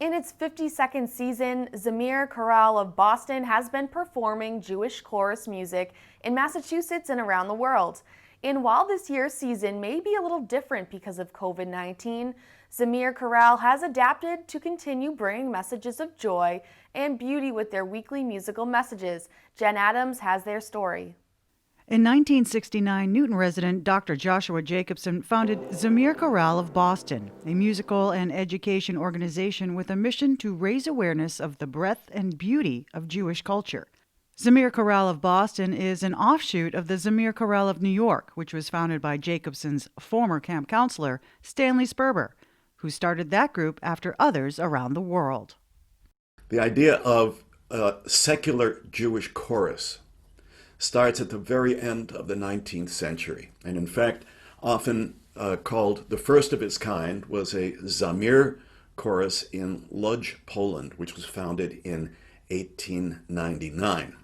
In its 52nd season, Zamir Chorale of Boston has been performing Jewish chorus music in Massachusetts and around the world. And while this year's season may be a little different because of COVID-19, Zamir Chorale has adapted to continue bringing messages of joy and beauty with their weekly musical messages. Jen Adams has their story. In 1969, Newton resident Dr. Joshua Jacobson founded Zamir Chorale of Boston, a musical and education organization with a mission to raise awareness of the breadth and beauty of Jewish culture. Zamir Chorale of Boston is an offshoot of the Zamir Chorale of New York, which was founded by Jacobson's former camp counselor, Stanley Sperber, who started that group after others around the world. The idea of a secular Jewish chorus starts at the very end of the 19th century. And in fact, often called the first of its kind was a Zamir chorus in Lodz, Poland, which was founded in 1899.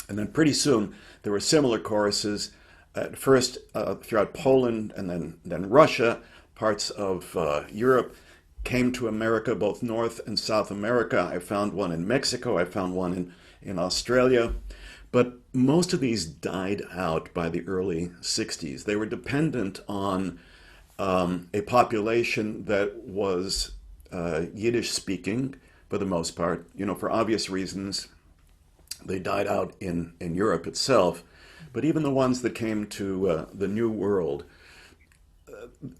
And then pretty soon there were similar choruses at first throughout Poland and then Russia, parts of Europe, came to America, both North and South America. I found one in Mexico, I found one in Australia. But most of these died out by the early 60s. They were dependent on a population that was Yiddish speaking for the most part. You know, for obvious reasons, they died out in Europe itself. But even the ones that came to the New World,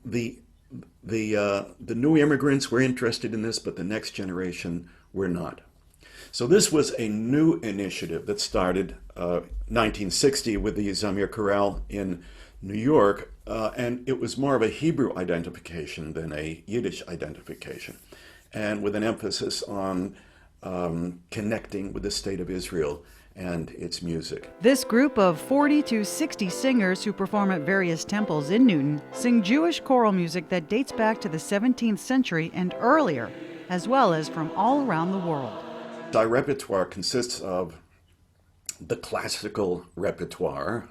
the new immigrants were interested in this, but the next generation were not. So this was a new initiative that started 1960 with the Zamir Chorale in New York, and it was more of a Hebrew identification than a Yiddish identification, and with an emphasis on connecting with the state of Israel and its music. This group of 40 to 60 singers who perform at various temples in Newton sing Jewish choral music that dates back to the 17th century and earlier, as well as from all around the world. Our repertoire consists of the classical repertoire,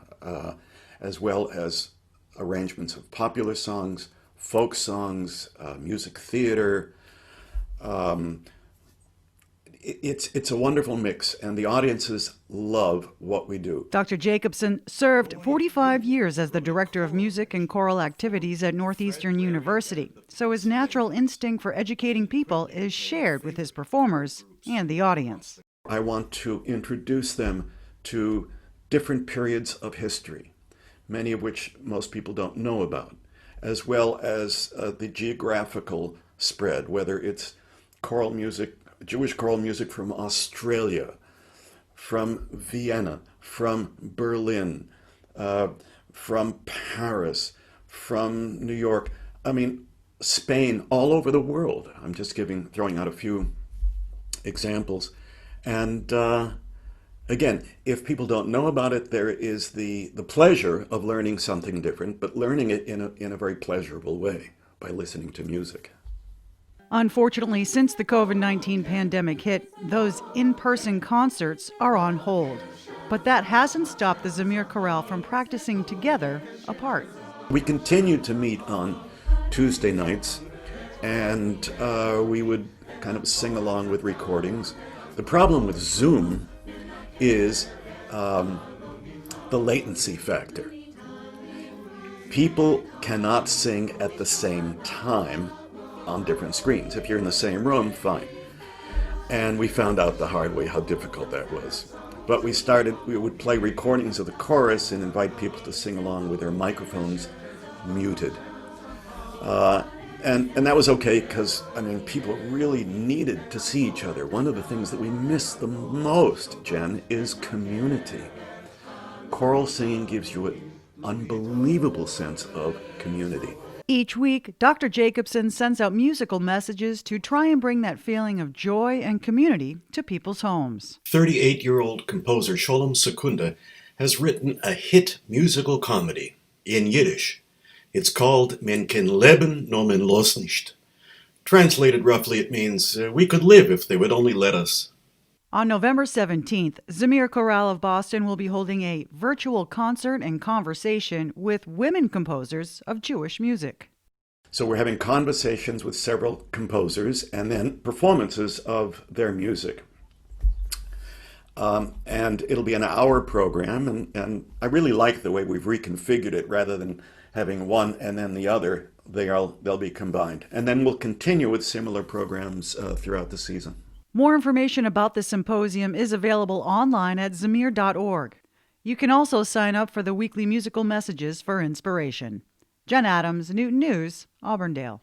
as well as arrangements of popular songs, folk songs, music theater. It's a wonderful mix, and the audiences love what we do. Dr. Jacobson served 45 years as the director of music and choral activities at Northeastern University, so his natural instinct for educating people is shared with his performers and the audience. I want to introduce them to different periods of history, many of which most people don't know about, as well as the geographical spread, whether it's choral music, Jewish choral music from Australia, from Vienna, from Berlin, from Paris, from New York, Spain, all over the world. I'm just throwing out a few examples. And again, if people don't know about it, there is the pleasure of learning something different, but learning it in a very pleasurable way by listening to music. Unfortunately, since the COVID-19 pandemic hit, those in-person concerts are on hold. But that hasn't stopped the Zamir Chorale from practicing together apart. We continued to meet on Tuesday nights, and we would kind of sing along with recordings. The problem with Zoom is the latency factor. People cannot sing at the same time on different screens. If you're in the same room, fine. And we found out the hard way how difficult that was. But we would play recordings of the chorus and invite people to sing along with their microphones muted. And that was okay because, people really needed to see each other. One of the things that we miss the most, Jen, is community. Choral singing gives you an unbelievable sense of community. Each week, Dr. Jacobson sends out musical messages to try and bring that feeling of joy and community to people's homes. 38-year-old composer Sholem Sekunda has written a hit musical comedy in Yiddish. It's called Men ken leben, no men los nicht. Translated roughly, it means, we could live if they would only let us. On November 17th, Zamir Chorale of Boston will be holding a virtual concert and conversation with women composers of Jewish music. So we're having conversations with several composers and then performances of their music. And it'll be an hour program, and I really like the way we've reconfigured it. Rather than having one and then the other, they'll be combined. And then we'll continue with similar programs throughout the season. More information about the symposium is available online at zamir.org. You can also sign up for the weekly musical messages for inspiration. Jen Adams, Newton News, Auburndale.